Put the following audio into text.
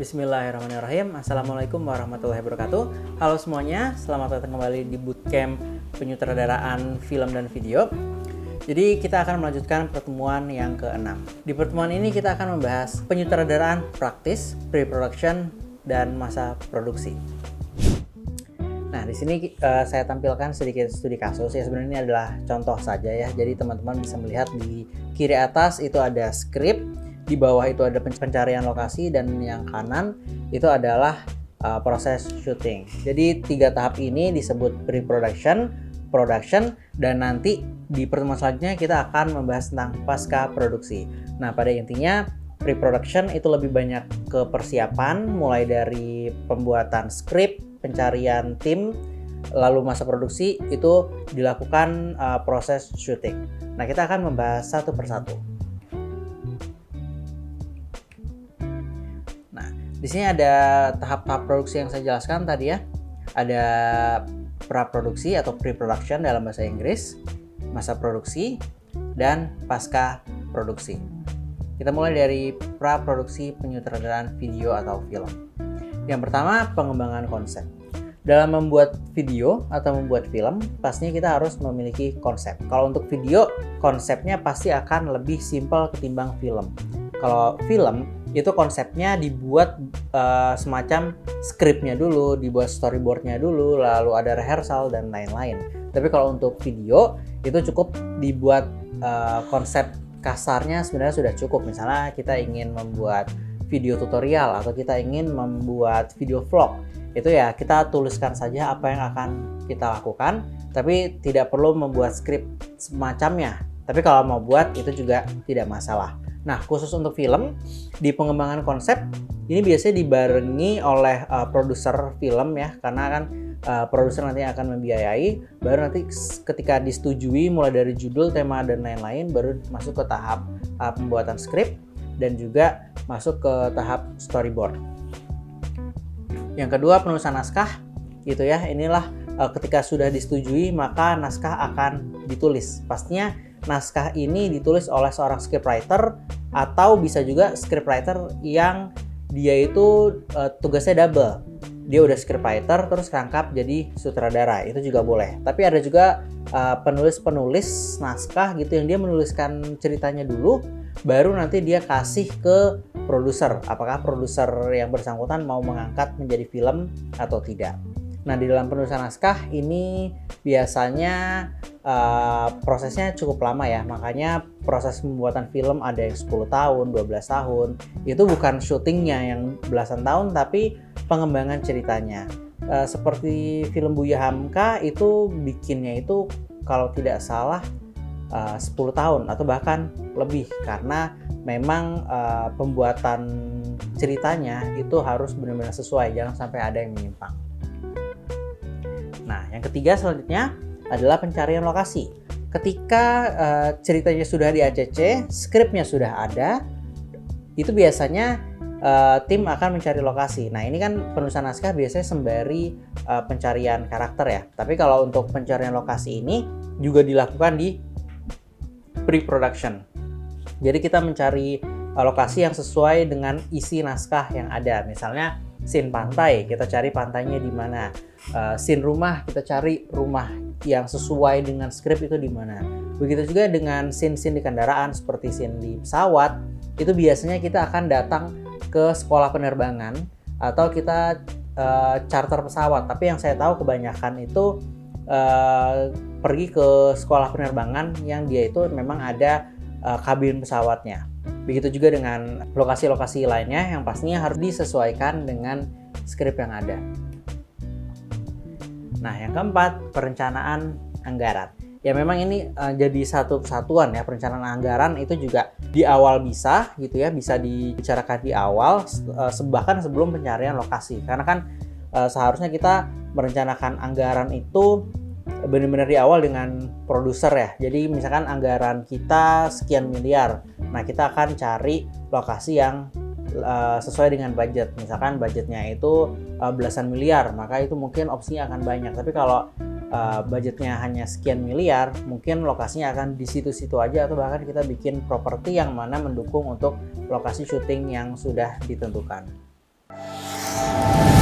Bismillahirrahmanirrahim. Assalamualaikum warahmatullahi wabarakatuh. Halo semuanya, selamat datang kembali di bootcamp penyutradaraan film dan video. Jadi kita akan melanjutkan pertemuan yang ke-6. Di pertemuan ini kita akan membahas penyutradaraan praktis, pre-production, dan masa produksi. Nah, di sini saya tampilkan sedikit studi kasus. Ya, sebenarnya ini adalah contoh saja ya. Jadi teman-teman bisa melihat di kiri atas itu ada skrip, di bawah itu ada pencarian lokasi, dan yang kanan itu adalah proses syuting. Jadi 3 tahap ini disebut pre-production, production, dan nanti di pertemuan selanjutnya kita akan membahas tentang pasca produksi. Nah, pada intinya pre-production itu lebih banyak ke persiapan, mulai dari pembuatan skrip, pencarian tim, lalu masa produksi itu dilakukan proses syuting. Nah, kita akan membahas satu persatu. Di sini ada tahap-tahap produksi yang saya jelaskan tadi ya. Ada pra-produksi atau pre-production dalam bahasa Inggris, masa produksi, dan pasca produksi. Kita mulai dari pra-produksi penyutradaraan video atau film. Yang pertama, pengembangan konsep. Dalam membuat video atau membuat film, pastinya kita harus memiliki konsep. Kalau untuk video, konsepnya pasti akan lebih simpel ketimbang film. Kalau film, itu konsepnya dibuat semacam skripnya dulu, dibuat storyboardnya dulu, lalu ada rehearsal dan lain-lain. Tapi kalau untuk video, itu cukup dibuat konsep kasarnya sebenarnya sudah cukup. Misalnya kita ingin membuat video tutorial atau kita ingin membuat video vlog, itu ya kita tuliskan saja apa yang akan kita lakukan, tapi tidak perlu membuat skrip semacamnya. Tapi kalau mau buat itu juga tidak masalah. Nah, khusus untuk film, di pengembangan konsep ini biasanya dibarengi oleh produser film ya, karena kan produser nanti akan membiayai, baru nanti ketika disetujui mulai dari judul, tema, dan lain-lain, baru masuk ke tahap pembuatan skrip dan juga masuk ke tahap storyboard. Yang kedua, penulisan naskah gitu ya. Inilah ketika sudah disetujui maka naskah akan ditulis. Pastinya naskah ini ditulis oleh seorang scriptwriter atau bisa juga scriptwriter yang dia itu tugasnya double. Dia udah scriptwriter terus rangkap jadi sutradara, itu juga boleh. Tapi ada juga penulis naskah gitu yang dia menuliskan ceritanya dulu, baru nanti dia kasih ke produser. Apakah produser yang bersangkutan mau mengangkat menjadi film atau tidak. Nah, di dalam penulisan naskah ini biasanya prosesnya cukup lama ya. Makanya proses pembuatan film ada yang 10 tahun, 12 tahun. Itu bukan syutingnya yang belasan tahun, tapi pengembangan ceritanya. Seperti film Buya Hamka itu bikinnya itu kalau tidak salah 10 tahun atau bahkan lebih, karena memang pembuatan ceritanya itu harus benar-benar sesuai, jangan sampai ada yang menyimpang. Nah, yang ketiga selanjutnya adalah pencarian lokasi. Ketika ceritanya sudah di ACC, skripnya sudah ada, itu biasanya tim akan mencari lokasi. Nah, ini kan penulisan naskah biasanya sembari pencarian karakter ya. Tapi kalau untuk pencarian lokasi ini juga dilakukan di pre-production. Jadi kita mencari lokasi yang sesuai dengan isi naskah yang ada. Misalnya scene pantai, kita cari pantainya di mana. Scene rumah, kita cari rumah yang sesuai dengan skrip itu di mana. Begitu juga dengan scene-scene di kendaraan seperti scene di pesawat, itu biasanya kita akan datang ke sekolah penerbangan atau kita charter pesawat. Tapi yang saya tahu kebanyakan itu pergi ke sekolah penerbangan yang dia itu memang ada kabin pesawatnya. Begitu juga dengan lokasi-lokasi lainnya yang pastinya harus disesuaikan dengan skrip yang ada. Nah, yang keempat, perencanaan anggaran. Ya memang ini jadi satu kesatuan ya, perencanaan anggaran itu juga di awal bisa gitu ya, bisa dibicarakan di awal bahkan sebelum pencarian lokasi. Karena kan seharusnya kita merencanakan anggaran itu benar-benar di awal dengan produser ya. Jadi misalkan anggaran kita sekian miliar. Nah, kita akan cari lokasi yang sesuai dengan budget. Misalkan budgetnya itu belasan miliar, maka itu mungkin opsinya akan banyak. Tapi kalau budgetnya hanya sekian miliar, mungkin lokasinya akan di situ-situ aja, atau bahkan kita bikin properti yang mana mendukung untuk lokasi syuting yang sudah ditentukan. Bye.